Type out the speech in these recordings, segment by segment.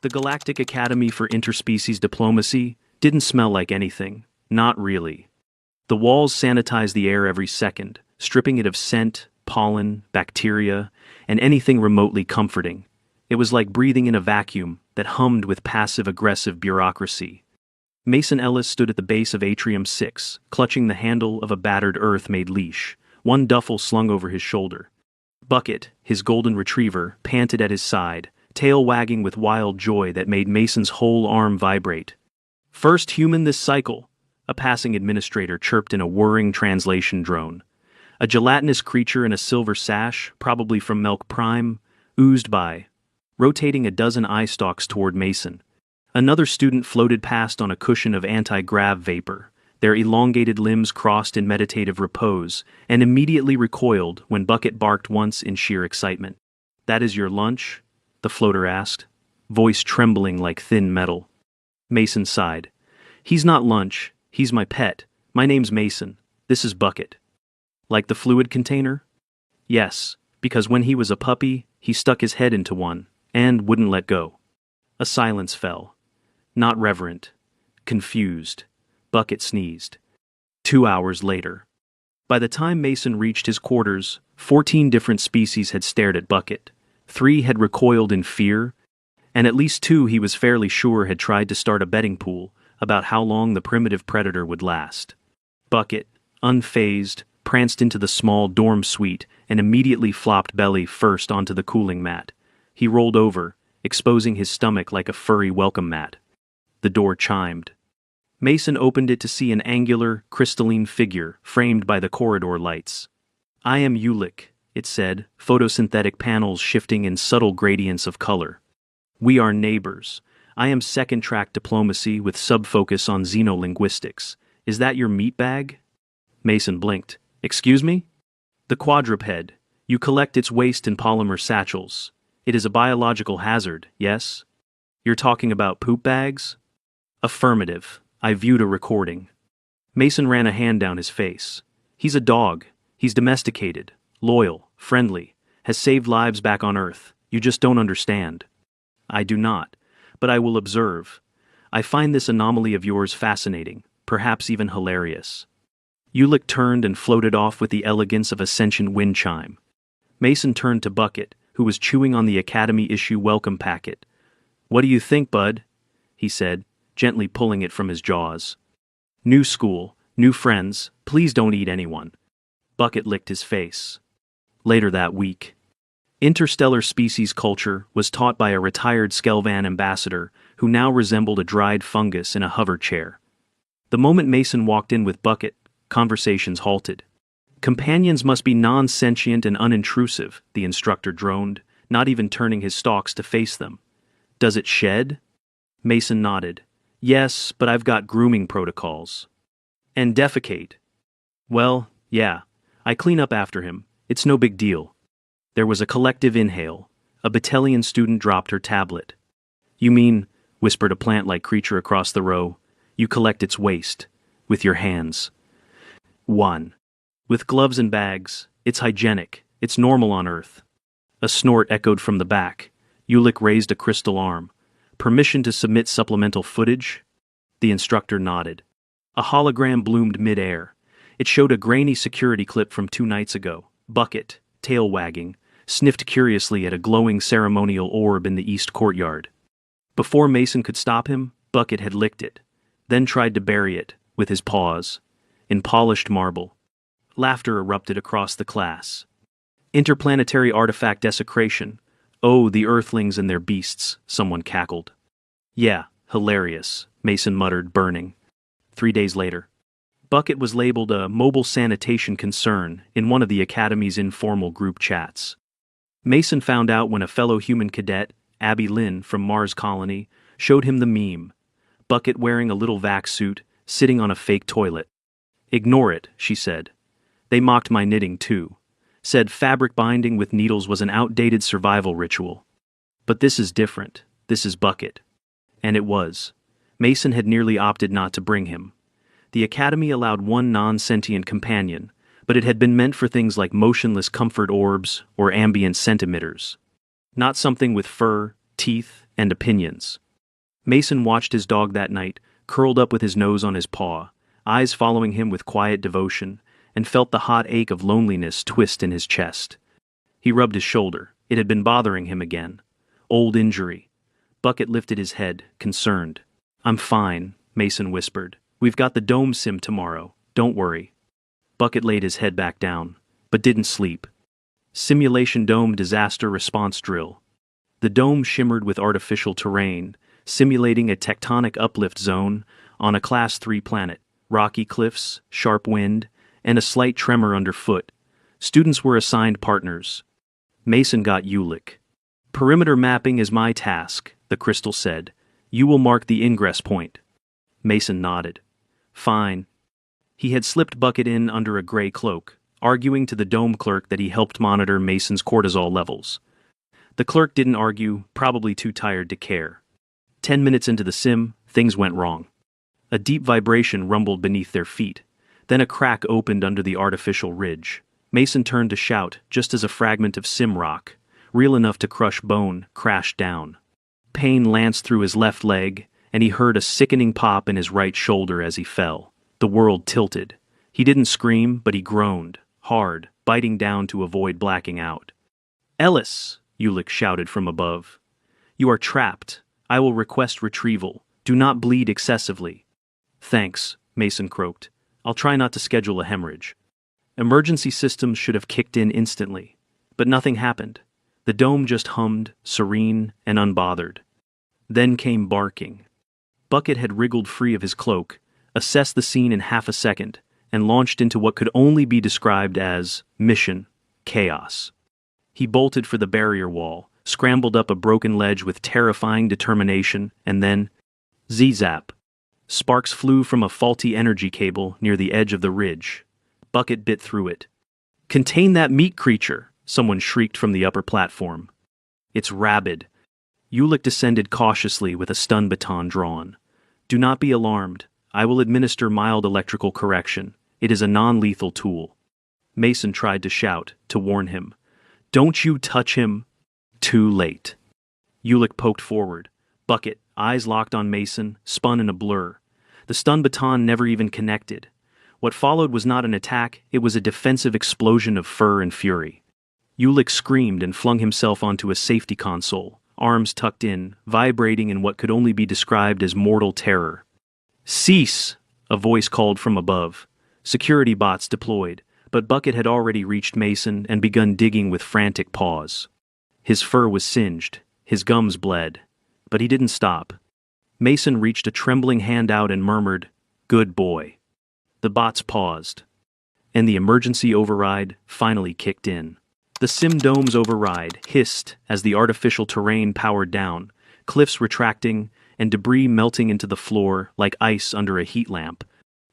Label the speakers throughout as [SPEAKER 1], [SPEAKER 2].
[SPEAKER 1] The Galactic Academy for Interspecies Diplomacy didn't smell like anything. Not really. The walls sanitized the air every second, stripping it of scent, pollen, bacteria, and anything remotely comforting. It was like breathing in a vacuum that hummed with passive-aggressive bureaucracy. Mason Ellis stood at the base of Atrium 6, clutching the handle of a battered Earth-made leash, one duffel slung over his shoulder. Bucket, his golden retriever, panted at his side, tail wagging with wild joy that made Mason's whole arm vibrate. "First human this cycle," a passing administrator chirped in a whirring translation drone. A gelatinous creature in a silver sash, probably from Milk Prime, oozed by, rotating a dozen eye stalks toward Mason. Another student floated past on a cushion of anti-grav vapor, their elongated limbs crossed in meditative repose, and immediately recoiled when Bucket barked once in sheer excitement. "That is your lunch?" the floater asked, voice trembling like thin metal. Mason sighed. "He's not lunch, he's my pet. My name's Mason. This is Bucket." "Like the fluid container?" "Yes, because when he was a puppy, he stuck his head into one, and wouldn't let go." A silence fell. Not reverent. Confused. Bucket sneezed. 2 hours later. By the time Mason reached his quarters, 14 different species had stared at Bucket. 3 had recoiled in fear, and at least 2 he was fairly sure had tried to start a betting pool about how long the primitive predator would last. Bucket, unfazed, pranced into the small dorm suite and immediately flopped belly first onto the cooling mat. He rolled over, exposing his stomach like a furry welcome mat. The door chimed. Mason opened it to see an angular, crystalline figure framed by the corridor lights. "I am Ulick," it said, photosynthetic panels shifting in subtle gradients of color. "We are neighbors. I am second-track diplomacy with sub-focus on xenolinguistics. Is that your meat bag?" Mason blinked. "Excuse me?" "The quadruped. You collect its waste in polymer satchels. It is a biological hazard, yes?" "You're talking about poop bags?" "Affirmative. I viewed a recording." Mason ran a hand down his face. "He's a dog. He's domesticated, loyal, friendly, has saved lives back on Earth. You just don't understand." "I do not, but I will observe. I find this anomaly of yours fascinating, perhaps even hilarious." Ulick turned and floated off with the elegance of a sentient wind chime. Mason turned to Bucket, who was chewing on the Academy issue welcome packet. "What do you think, bud?" he said, gently pulling it from his jaws. "New school, new friends, please don't eat anyone." Bucket licked his face. Later that week. Interstellar species culture was taught by a retired Skelvan ambassador who now resembled a dried fungus in a hover chair. The moment Mason walked in with Bucket, conversations halted. "Companions must be non-sentient and unintrusive," the instructor droned, not even turning his stalks to face them. "Does it shed?" Mason nodded. "Yes, but I've got grooming protocols." "And defecate?" "Well, yeah. I clean up after him. It's no big deal." There was a collective inhale. A battalion student dropped her tablet. "You mean," whispered a plant-like creature across the row, "you collect its waste. With your hands." "1. With gloves and bags. It's hygienic. It's normal on Earth." A snort echoed from the back. Ulick raised a crystal arm. "Permission to submit supplemental footage?" The instructor nodded. A hologram bloomed mid-air. It showed a grainy security clip from 2 nights ago. Bucket, tail wagging, sniffed curiously at a glowing ceremonial orb in the east courtyard. Before Mason could stop him, Bucket had licked it, then tried to bury it, with his paws, in polished marble. Laughter erupted across the class. "Interplanetary artifact desecration. Oh, the Earthlings and their beasts," someone cackled. "Yeah, hilarious," Mason muttered, burning. 3 days later. Bucket was labeled a mobile sanitation concern in one of the Academy's informal group chats. Mason found out when a fellow human cadet, Abby Lynn from Mars Colony, showed him the meme. Bucket wearing a little vac suit, sitting on a fake toilet. "Ignore it," she said. "They mocked my knitting too. Said fabric binding with needles was an outdated survival ritual. But this is different. This is Bucket." And it was. Mason had nearly opted not to bring him. The Academy allowed 1 non-sentient companion, but it had been meant for things like motionless comfort orbs or ambient scent emitters. Not something with fur, teeth, and opinions. Mason watched his dog that night, curled up with his nose on his paw, eyes following him with quiet devotion, and felt the hot ache of loneliness twist in his chest. He rubbed his shoulder. It had been bothering him again. Old injury. Bucket lifted his head, concerned. "I'm fine," Mason whispered. "We've got the dome sim tomorrow. Don't worry." Bucket laid his head back down, but didn't sleep. Simulation Dome Disaster Response Drill. The dome shimmered with artificial terrain, simulating a tectonic uplift zone on a Class 3 planet, rocky cliffs, sharp wind, and a slight tremor underfoot. Students were assigned partners. Mason got Ulick. "Perimeter mapping is my task," the crystal said. "You will mark the ingress point." Mason nodded. "Fine." He had slipped Bucket in under a gray cloak, arguing to the dome clerk that he helped monitor Mason's cortisol levels. The clerk didn't argue, probably too tired to care. 10 minutes into the sim, things went wrong. A deep vibration rumbled beneath their feet. Then a crack opened under the artificial ridge. Mason turned to shout just as a fragment of sim rock, real enough to crush bone, crashed down. Pain lanced through his left leg, and he heard a sickening pop in his right shoulder as he fell. The world tilted. He didn't scream, but he groaned, hard, biting down to avoid blacking out. "Ellis!" Ulick shouted from above. "You are trapped. I will request retrieval. Do not bleed excessively." "Thanks," Mason croaked. "I'll try not to schedule a hemorrhage." Emergency systems should have kicked in instantly. But nothing happened. The dome just hummed, serene and unbothered. Then came barking. Bucket had wriggled free of his cloak, assessed the scene in half a second, and launched into what could only be described as mission chaos. He bolted for the barrier wall, scrambled up a broken ledge with terrifying determination, and then Z-zap. Sparks flew from a faulty energy cable near the edge of the ridge. Bucket bit through it. "Contain that meat creature!" someone shrieked from the upper platform. "It's rabid." Ulick descended cautiously with a stun baton drawn. "Do not be alarmed. I will administer mild electrical correction. It is a non-lethal tool." Mason tried to shout, to warn him. "Don't you touch him!" Too late. Ulick poked forward. Bucket, eyes locked on Mason, spun in a blur. The stun baton never even connected. What followed was not an attack, it was a defensive explosion of fur and fury. Ulick screamed and flung himself onto a safety console, arms tucked in, vibrating in what could only be described as mortal terror. "Cease!" a voice called from above. Security bots deployed, but Bucket had already reached Mason and begun digging with frantic paws. His fur was singed, his gums bled, but he didn't stop. Mason reached a trembling hand out and murmured, "Good boy." The bots paused, and the emergency override finally kicked in. The Sim Dome's override hissed as the artificial terrain powered down, cliffs retracting and debris melting into the floor like ice under a heat lamp.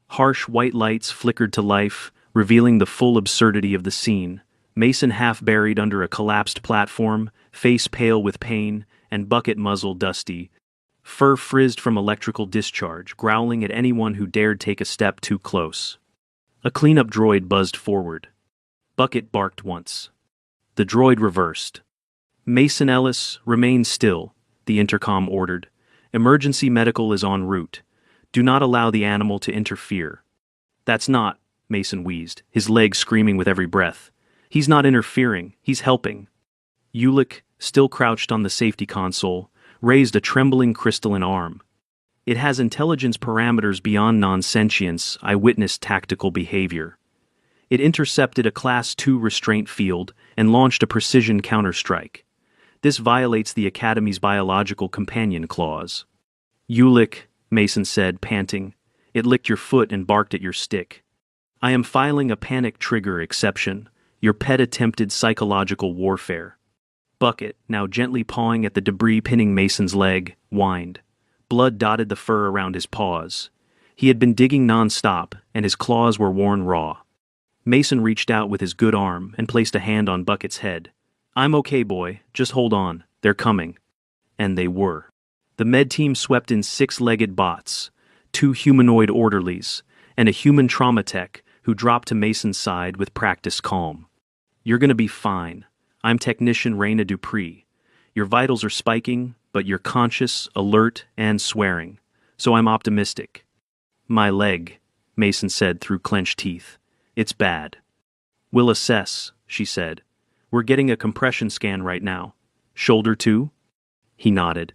[SPEAKER 1] Harsh white lights flickered to life, revealing the full absurdity of the scene. Mason half buried under a collapsed platform, face pale with pain, and Bucket muzzle dusty. Fur frizzed from electrical discharge, growling at anyone who dared take a step too close. A cleanup droid buzzed forward. Bucket barked once. The droid reversed. "Mason Ellis, remain still," the intercom ordered. "Emergency medical is en route. Do not allow the animal to interfere." "That's not," Mason wheezed, his legs screaming with every breath. "He's not interfering, he's helping." Ulick, still crouched on the safety console, raised a trembling crystalline arm. "It has intelligence parameters beyond non-sentience. I witnessed tactical behavior." It intercepted a Class 2 restraint field and launched a precision counterstrike. This violates the Academy's biological companion clause. "Ulick," Mason said, panting. "It licked your foot and barked at your stick. I am filing a panic trigger exception. Your pet attempted psychological warfare." Bucket, now gently pawing at the debris pinning Mason's leg, whined. Blood dotted the fur around his paws. He had been digging non-stop, and his claws were worn raw. Mason reached out with his good arm and placed a hand on Bucket's head. "I'm okay, boy. Just hold on. They're coming." And they were. The med team swept in 6-legged bots, 2 humanoid orderlies, and a human trauma tech who dropped to Mason's side with practiced calm. "You're gonna be fine. I'm Technician Raina Dupree. Your vitals are spiking, but you're conscious, alert, and swearing, so I'm optimistic. My leg, Mason said through clenched teeth. It's bad. We'll assess, she said. We're getting a compression scan right now. Shoulder too? He nodded.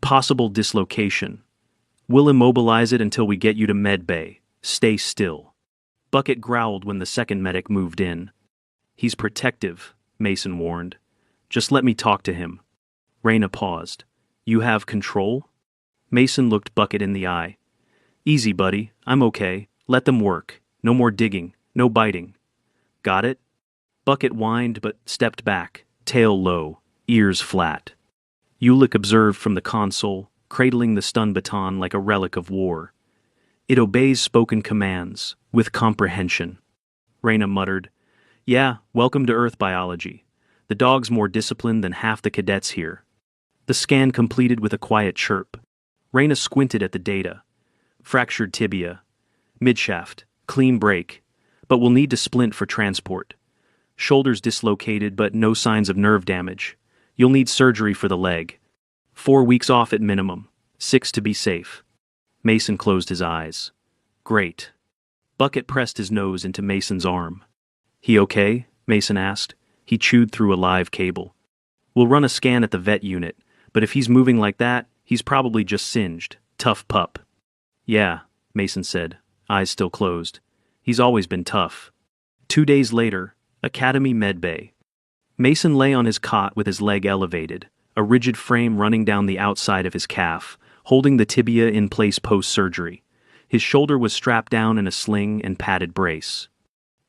[SPEAKER 1] Possible dislocation. We'll immobilize it until we get you to med bay. Stay still. Bucket growled when the second medic moved in. He's protective, Mason warned. Just let me talk to him. Raina paused. You have control? Mason looked Bucket in the eye. Easy, buddy. I'm okay. Let them work. No more digging. No biting. Got it? Bucket whined but stepped back, tail low, ears flat. Ulick observed from the console, cradling the stun baton like a relic of war. It obeys spoken commands, with comprehension. Raina muttered, Yeah, welcome to Earth biology. The dog's more disciplined than half the cadets here. The scan completed with a quiet chirp. Raina squinted at the data. Fractured tibia. Midshaft. Clean break. But we'll need to splint for transport. Shoulders dislocated but no signs of nerve damage. You'll need surgery for the leg. 4 weeks off at minimum. 6 to be safe. Mason closed his eyes. Great. Bucket pressed his nose into Mason's arm. He okay? Mason asked. He chewed through a live cable. We'll run a scan at the vet unit, but if he's moving like that, he's probably just singed. Tough pup. Yeah, Mason said, eyes still closed. He's always been tough. 2 days later, Academy Medbay. Mason lay on his cot with his leg elevated, a rigid frame running down the outside of his calf, holding the tibia in place post-surgery. His shoulder was strapped down in a sling and padded brace.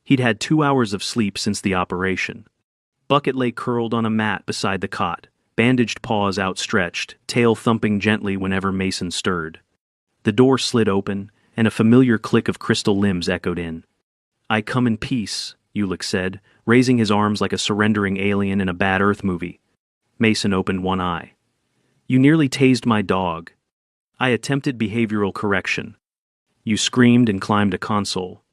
[SPEAKER 1] He'd had 2 hours of sleep since the operation. Bucket lay curled on a mat beside the cot, bandaged paws outstretched, tail thumping gently whenever Mason stirred. The door slid open, and a familiar click of crystal limbs echoed in. I come in peace, Ulick said, raising his arms like a surrendering alien in a bad Earth movie. Mason opened one eye. You nearly tased my dog. I attempted behavioral correction. You screamed and climbed a console.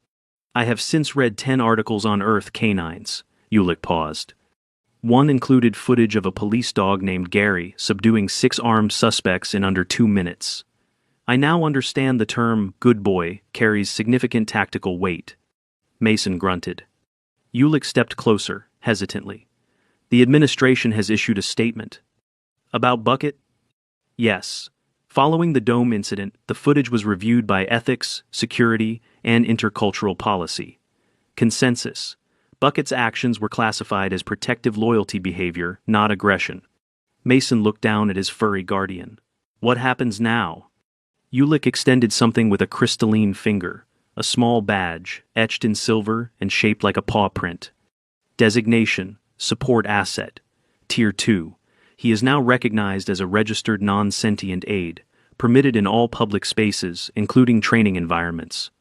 [SPEAKER 1] I have since read 10 articles on Earth canines. Ulick paused. One included footage of a police dog named Gary subduing 6 armed suspects in under 2 minutes. I now understand the term good boy carries significant tactical weight. Mason grunted. Ulick stepped closer, hesitantly. The administration has issued a statement. About Bucket? Yes. Following the dome incident, the footage was reviewed by Ethics, Security, and Intercultural Policy. Consensus. Bucket's actions were classified as protective loyalty behavior, not aggression. Mason looked down at his furry guardian. What happens now? Ulick extended something with a crystalline finger, a small badge, etched in silver and shaped like a paw print. Designation, Support Asset, Tier 2. He is now recognized as a registered non-sentient aid, permitted in all public spaces, including training environments.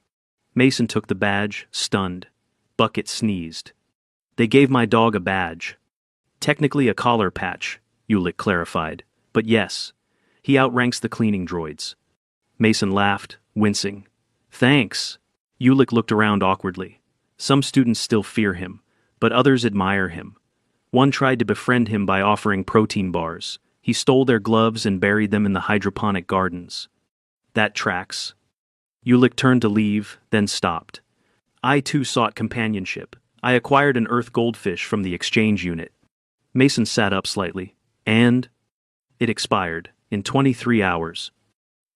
[SPEAKER 1] Mason took the badge, stunned. Bucket sneezed. They gave my dog a badge. Technically a collar patch, Ulick clarified, but yes, he outranks the cleaning droids. Mason laughed, wincing. Thanks. Ulick looked around awkwardly. Some students still fear him, but others admire him. One tried to befriend him by offering protein bars. He stole their gloves and buried them in the hydroponic gardens. That tracks. Ulick turned to leave, then stopped. I too sought companionship. I acquired an earth goldfish from the exchange unit. Mason sat up slightly. And? It expired, in 23 hours.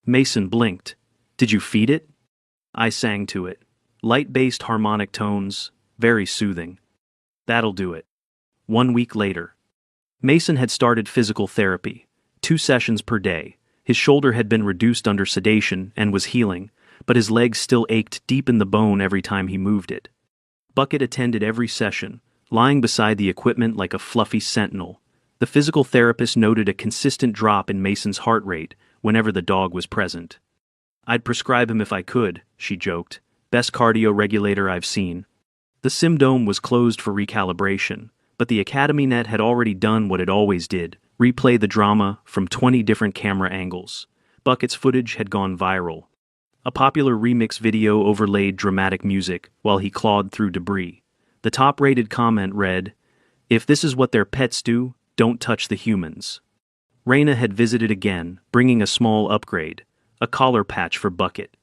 [SPEAKER 1] Mason blinked. Did you feed it? I sang to it. Light-based harmonic tones, very soothing. That'll do it. 1 week later. Mason had started physical therapy, 2 sessions per day. His shoulder had been reduced under sedation and was healing, but his legs still ached deep in the bone every time he moved it. Bucket attended every session, lying beside the equipment like a fluffy sentinel. The physical therapist noted a consistent drop in Mason's heart rate whenever the dog was present. I'd prescribe him if I could, she joked. Best cardio regulator I've seen. The SimDome was closed for recalibration, but the AcademyNet had already done what it always did, replay the drama from 20 different camera angles. Bucket's footage had gone viral. A popular remix video overlaid dramatic music while he clawed through debris. The top-rated comment read, "If this is what their pets do, don't touch the humans." Raina had visited again, bringing a small upgrade, a collar patch for Bucket.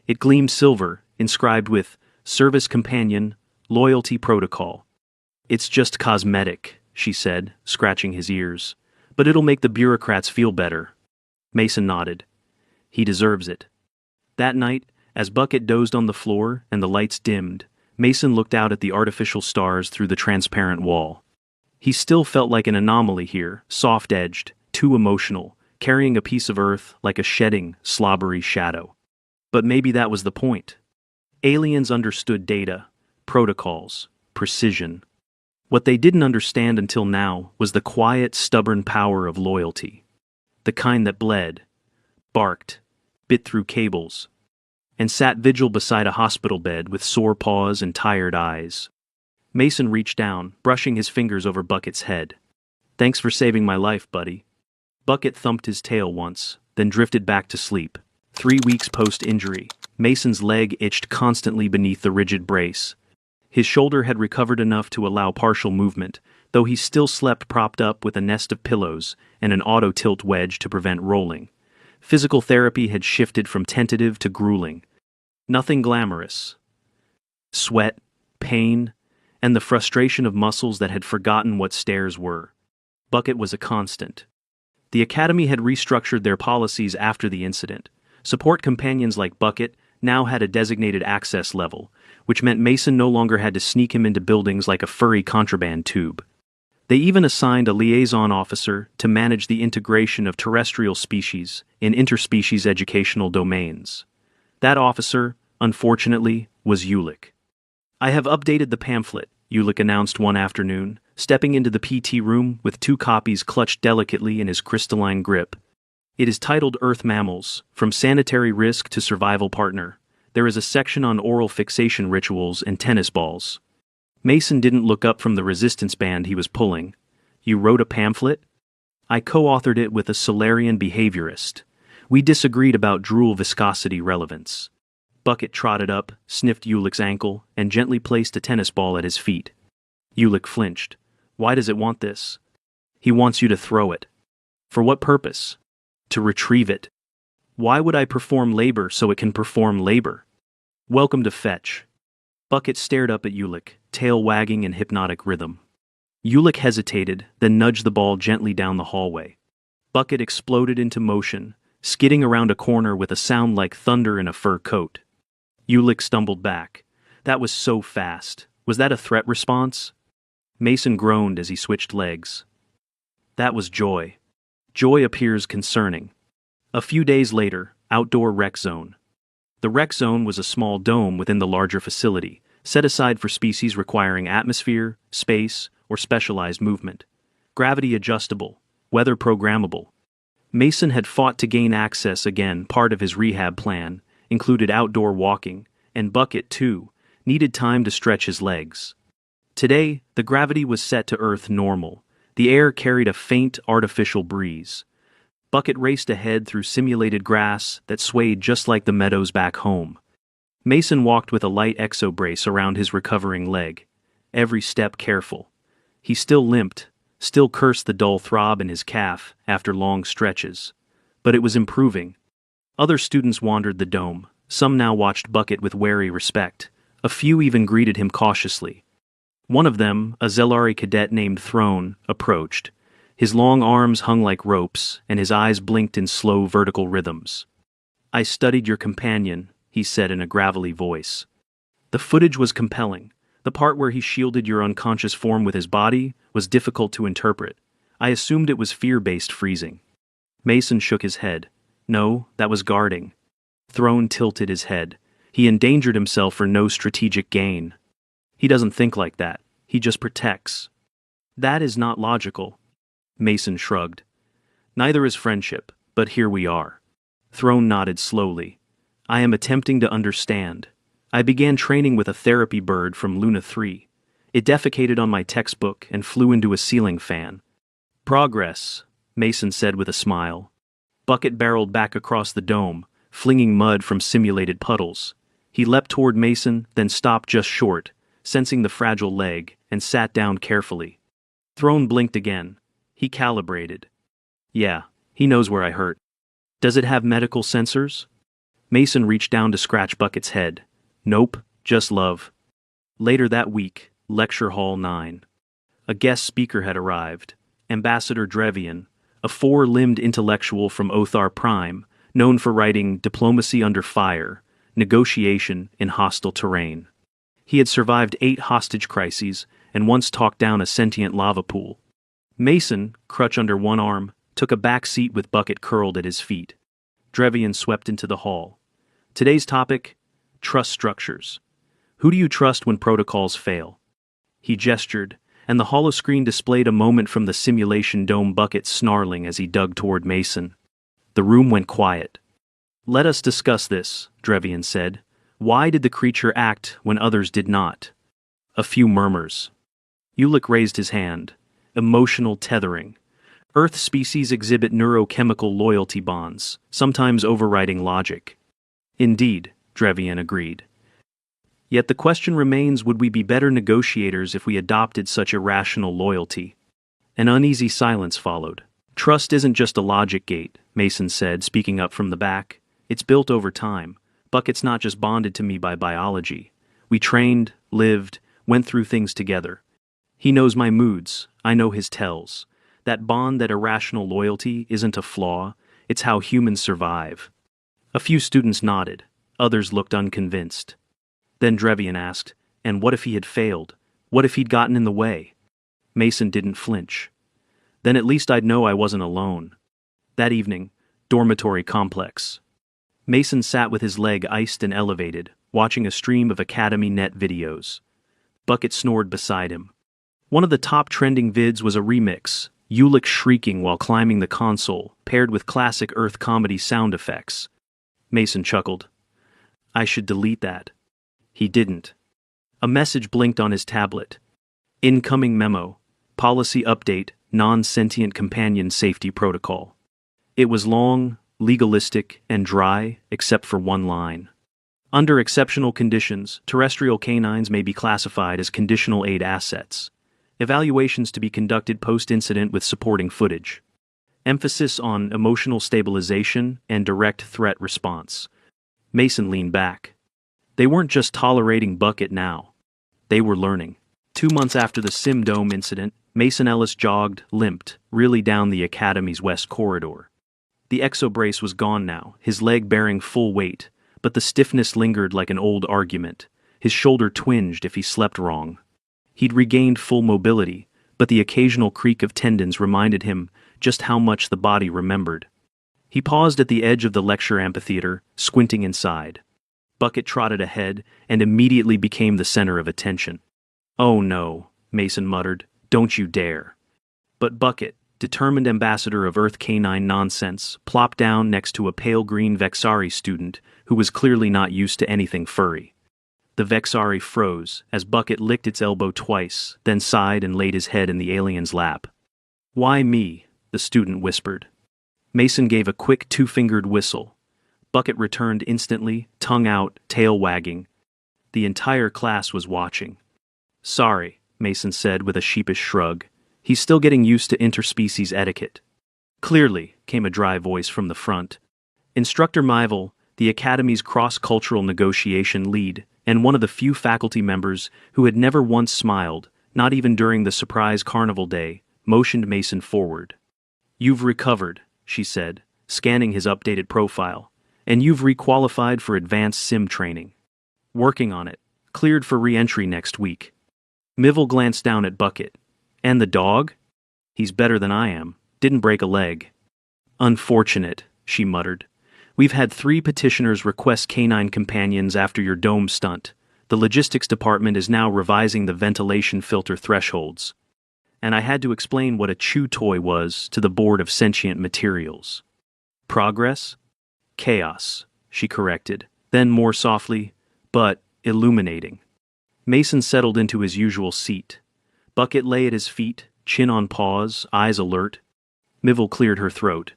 [SPEAKER 1] It gleamed silver, inscribed with Service Companion, Loyalty Protocol. "It's just cosmetic," she said, scratching his ears. "But it'll make the bureaucrats feel better." Mason nodded. He deserves it. That night, as Bucket dozed on the floor and the lights dimmed, Mason looked out at the artificial stars through the transparent wall. He still felt like an anomaly here, soft-edged, too emotional, carrying a piece of Earth like a shedding, slobbery shadow. But maybe that was the point. Aliens understood data, protocols, precision. What they didn't understand until now was the quiet, stubborn power of loyalty. The kind that bled, barked, bit through cables, and sat vigil beside a hospital bed with sore paws and tired eyes. Mason reached down, brushing his fingers over Bucket's head. "Thanks for saving my life, buddy." Bucket thumped his tail once, then drifted back to sleep. 3 weeks post-injury, Mason's leg itched constantly beneath the rigid brace. His shoulder had recovered enough to allow partial movement, though he still slept propped up with a nest of pillows and an auto-tilt wedge to prevent rolling. Physical therapy had shifted from tentative to grueling. Nothing glamorous. Sweat, pain, and the frustration of muscles that had forgotten what stairs were. Bucket was a constant. The Academy had restructured their policies after the incident. Support companions like Bucket now had a designated access level, which meant Mason no longer had to sneak him into buildings like a furry contraband tube. They even assigned a liaison officer to manage the integration of terrestrial species in interspecies educational domains. That officer, unfortunately, was Ulick. "I have updated the pamphlet," Ulick announced one afternoon, stepping into the PT room with 2 copies clutched delicately in his crystalline grip. "It is titled Earth Mammals, From Sanitary Risk to Survival Partner. There is a section on oral fixation rituals and tennis balls." Mason didn't look up from the resistance band he was pulling. "You wrote a pamphlet?" "I co-authored it with a Solarian behaviorist. We disagreed about drool viscosity relevance." Bucket trotted up, sniffed Ulick's ankle, and gently placed a tennis ball at his feet. Ulick flinched. "Why does it want this?" "He wants you to throw it." "For what purpose?" "To retrieve it." "Why would I perform labor so it can perform labor?" "Welcome to Fetch." Bucket stared up at Ulick, tail wagging in hypnotic rhythm. Ulick hesitated, then nudged the ball gently down the hallway. Bucket exploded into motion, skidding around a corner with a sound like thunder in a fur coat. Ulick stumbled back. "That was so fast. Was that a threat response?" Mason groaned as he switched legs. "That was joy. Joy appears concerning." A few days later, outdoor rec zone. The rec zone was a small dome within the larger facility, set aside for species requiring atmosphere, space, or specialized movement. Gravity adjustable, weather programmable. Mason had fought to gain access again. Part of his rehab plan included outdoor walking, and Bucket, too, needed time to stretch his legs. Today, the gravity was set to Earth normal. The air carried a faint, artificial breeze. Bucket raced ahead through simulated grass that swayed just like the meadows back home. Mason walked with a light exobrace around his recovering leg, every step careful. He still limped, still cursed the dull throb in his calf after long stretches. But it was improving. Other students wandered the dome. Some now watched Bucket with wary respect. A few even greeted him cautiously. One of them, a Zelari cadet named Throne, approached. His long arms hung like ropes, and his eyes blinked in slow vertical rhythms. "I studied your companion," he said in a gravelly voice. The footage was compelling. The part where he shielded your unconscious form with his body was difficult to interpret. I assumed it was fear-based freezing. Mason shook his head. "No, that was guarding." Throne tilted his head. "He endangered himself for no strategic gain." "He doesn't think like that. He just protects." "That is not logical." Mason shrugged. "Neither is friendship, but here we are." Throne nodded slowly. "I am attempting to understand. I began training with a therapy bird from Luna 3. It defecated on my textbook and flew into a ceiling fan." "Progress," Mason said with a smile. Bucket barreled back across the dome, flinging mud from simulated puddles. He leapt toward Mason, then stopped just short, sensing the fragile leg, and sat down carefully. Throne blinked again. He calibrated. "Yeah, He knows where I hurt. Does it have medical sensors? Mason reached down to scratch Bucket's head. Nope, just love. Later that week, Lecture Hall 9. A guest speaker had arrived, Ambassador Drevian, a four-limbed intellectual from Othar Prime, known for writing Diplomacy Under Fire, Negotiation in Hostile Terrain. He had survived 8 hostage crises and once talked down a sentient lava pool. Mason, crutch under one arm, took a back seat with Bucket curled at his feet. Drevian swept into the hall. Today's topic: trust structures. Who do you trust when protocols fail? He gestured, and the holoscreen displayed a moment from the simulation dome, Bucket snarling as he dug toward Mason. The room went quiet. Let us discuss this, Drevian said. Why did the creature act when others did not? A few murmurs. Ulick raised his hand. Emotional tethering. Earth species exhibit neurochemical loyalty bonds, sometimes overriding logic. Indeed, Drevian agreed. Yet the question remains, would we be better negotiators if we adopted such irrational loyalty? An uneasy silence followed. Trust isn't just a logic gate, Mason said, speaking up from the back. It's built over time. Bucket's not just bonded to me by biology. We trained, lived, went through things together. He knows my moods, I know his tells. That bond, that irrational loyalty, isn't a flaw, it's how humans survive. A few students nodded, others looked unconvinced. Then Drevian asked, and what if he had failed? What if he'd gotten in the way? Mason didn't flinch. Then at least I'd know I wasn't alone. That evening, dormitory complex. Mason sat with his leg iced and elevated, watching a stream of Academy Net videos. Bucket snored beside him. One of the top trending vids was a remix, Ulick shrieking while climbing the console, paired with classic Earth comedy sound effects. Mason chuckled. I should delete that. He didn't. A message blinked on his tablet. Incoming memo. Policy update, non-sentient companion safety protocol. It was long, legalistic, and dry, except for one line. Under exceptional conditions, terrestrial canines may be classified as conditional aid assets. Evaluations to be conducted post-incident with supporting footage. Emphasis on emotional stabilization and direct threat response. Mason leaned back. They weren't just tolerating Bucket now. They were learning. 2 months after the Sim Dome incident, Mason Ellis jogged, limped, really down the Academy's west corridor. The exobrace was gone now, his leg bearing full weight, but the stiffness lingered like an old argument. His shoulder twinged if he slept wrong. He'd regained full mobility, but the occasional creak of tendons reminded him just how much the body remembered. He paused at the edge of the lecture amphitheater, squinting inside. Bucket trotted ahead and immediately became the center of attention. Oh no, Mason muttered, don't you dare. But Bucket, determined ambassador of Earth canine nonsense, plopped down next to a pale green Vexari student who was clearly not used to anything furry. The Vexari froze as Bucket licked its elbow twice, then sighed and laid his head in the alien's lap. Why me? The student whispered. Mason gave a quick 2-fingered whistle. Bucket returned instantly, tongue out, tail wagging. The entire class was watching. Sorry, Mason said with a sheepish shrug. He's still getting used to interspecies etiquette. Clearly, came a dry voice from the front. Instructor Mivel, the Academy's cross-cultural negotiation lead, and one of the few faculty members who had never once smiled, not even during the surprise carnival day, motioned Mason forward. You've recovered, she said, scanning his updated profile. And you've requalified for advanced sim training. Working on it. Cleared for re-entry next week. Mivel glanced down at Bucket. And the dog? He's better than I am. Didn't break a leg. Unfortunate, she muttered. We've had 3 petitioners request canine companions after your dome stunt. The logistics department is now revising the ventilation filter thresholds. And I had to explain what a chew toy was to the Board of Sentient Materials. Progress? Chaos, she corrected, then more softly, but illuminating. Mason settled into his usual seat. Bucket lay at his feet, chin on paws, eyes alert. Mivel cleared her throat.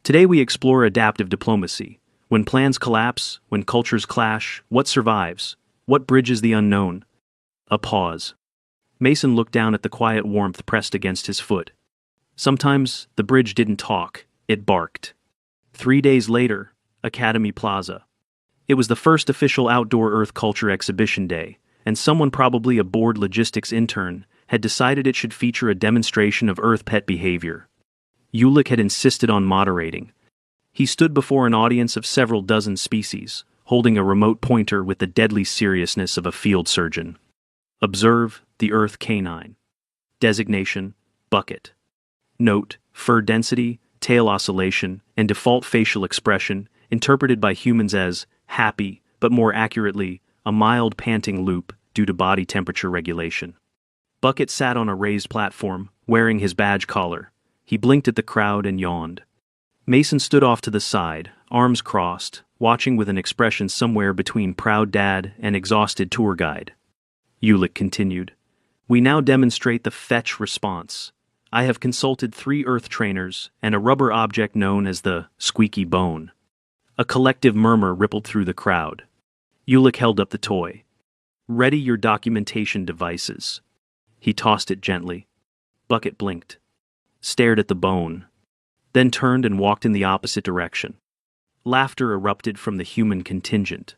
[SPEAKER 1] Today we explore adaptive diplomacy. When plans collapse, when cultures clash, what survives? What bridges the unknown? A pause. Mason looked down at the quiet warmth pressed against his foot. Sometimes the bridge didn't talk, It barked. 3 days later, Academy Plaza. It was the first official outdoor Earth Culture Exhibition day, and someone, probably a bored logistics intern, had decided it should feature a demonstration of Earth pet behavior. Ulick had insisted on moderating. He stood before an audience of several dozen species, holding a remote pointer with the deadly seriousness of a field surgeon. Observe the Earth canine. Designation: bucket. Note: fur density, tail oscillation, and default facial expression, interpreted by humans as happy, but more accurately, a mild panting loop due to body temperature regulation. Bucket sat on a raised platform, wearing his badge collar. He blinked at the crowd and yawned. Mason stood off to the side, arms crossed, watching with an expression somewhere between proud dad and exhausted tour guide. Ulick continued. We now demonstrate the fetch response. I have consulted 3 Earth trainers and a rubber object known as the squeaky bone. A collective murmur rippled through the crowd. Ulick held up the toy. Ready your documentation devices. He tossed it gently. Bucket blinked, stared at the bone, then turned and walked in the opposite direction. Laughter erupted from the human contingent.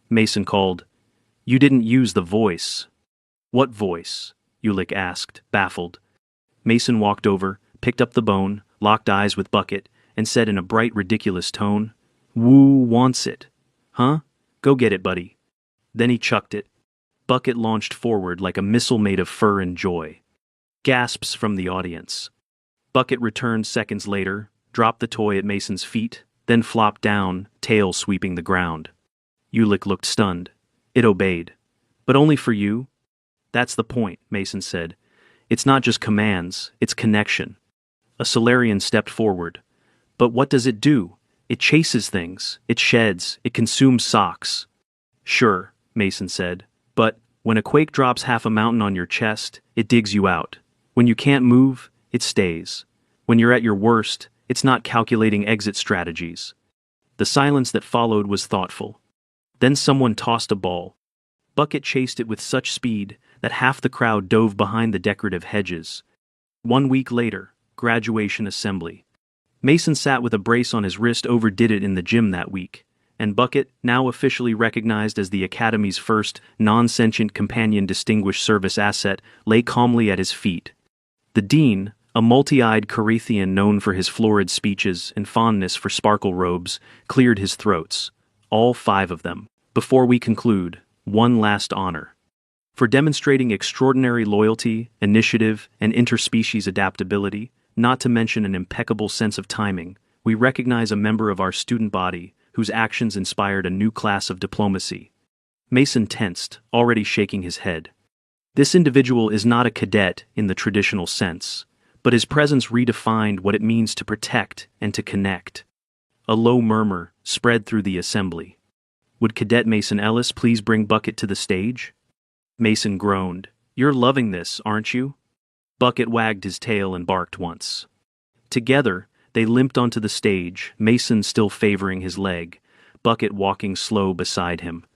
[SPEAKER 1] Mason called, You didn't use the voice. What voice? Ulick asked, baffled. Mason walked over, picked up the bone, locked eyes with Bucket, and said in a bright, ridiculous tone, Woo wants it. Huh? Go get it, buddy. Then he chucked it. Bucket launched forward like a missile made of fur and joy. Gasps from the audience. Bucket returned seconds later, dropped the toy at Mason's feet, then flopped down, tail sweeping the ground. Ulick looked stunned. It obeyed. But only for you? That's the point, Mason said. It's not just commands, it's connection. A Solarian stepped forward. But what does it do? It chases things, it sheds, it consumes socks. Sure, Mason said. But when a quake drops half a mountain on your chest, it digs you out. When you can't move, it stays. When you're at your worst, it's not calculating exit strategies. The silence that followed was thoughtful. Then someone tossed a ball. Bucket chased it with such speed that half the crowd dove behind the decorative hedges. 1 week later, graduation assembly. Mason sat with a brace on his wrist, overdid it in the gym that week, and Bucket, now officially recognized as the Academy's first non-sentient companion distinguished service asset, lay calmly at his feet. The dean, a multi-eyed Carithian known for his florid speeches and fondness for sparkle robes, cleared his throats, all 5 of them. Before we conclude, one last honor. For demonstrating extraordinary loyalty, initiative, and interspecies adaptability, not to mention an impeccable sense of timing, we recognize a member of our student body whose actions inspired a new class of diplomacy. Mason tensed, already shaking his head. This individual is not a cadet in the traditional sense, but his presence redefined what it means to protect and to connect. A low murmur spread through the assembly. Would Cadet Mason Ellis please bring Bucket to the stage? Mason groaned. You're loving this, aren't you? Bucket wagged his tail and barked once. Together, they limped onto the stage, Mason still favoring his leg, Bucket walking slow beside him.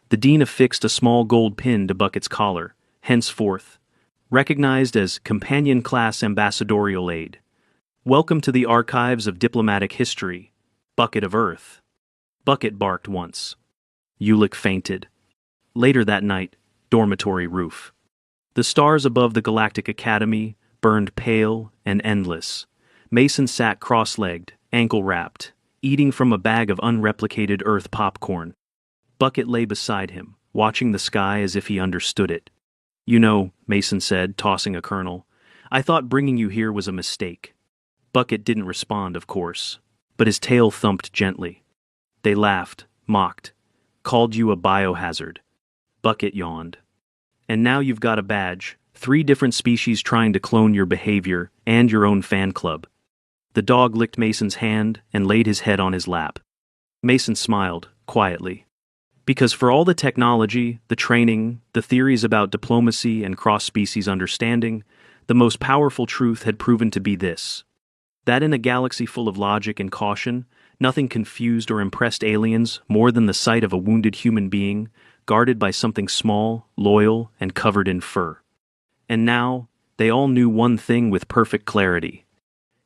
[SPEAKER 1] The dean affixed a small gold pin to Bucket's collar, henceforth recognized as Companion Class Ambassadorial Aid. Welcome to the archives of diplomatic history, Bucket of Earth. Bucket barked once. Ulick fainted. Later that night, dormitory roof. The stars above the Galactic Academy burned pale and endless. Mason sat cross-legged, ankle-wrapped, eating from a bag of unreplicated Earth popcorn. Bucket lay beside him, watching the sky as if he understood it. You know, Mason said, tossing a kernel, I thought bringing you here was a mistake. Bucket didn't respond, of course, but his tail thumped gently. They laughed, mocked, called you a biohazard. Bucket yawned. And now you've got a badge, 3 different species trying to clone your behavior, and your own fan club. The dog licked Mason's hand and laid his head on his lap. Mason smiled, quietly. Because for all the technology, the training, the theories about diplomacy and cross-species understanding, the most powerful truth had proven to be this: that in a galaxy full of logic and caution, nothing confused or impressed aliens more than the sight of a wounded human being, guarded by something small, loyal, and covered in fur. And now, they all knew one thing with perfect clarity.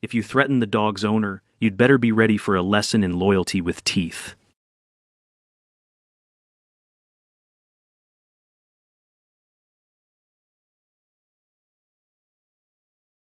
[SPEAKER 1] If you threaten the dog's owner, you'd better be ready for a lesson in loyalty with teeth.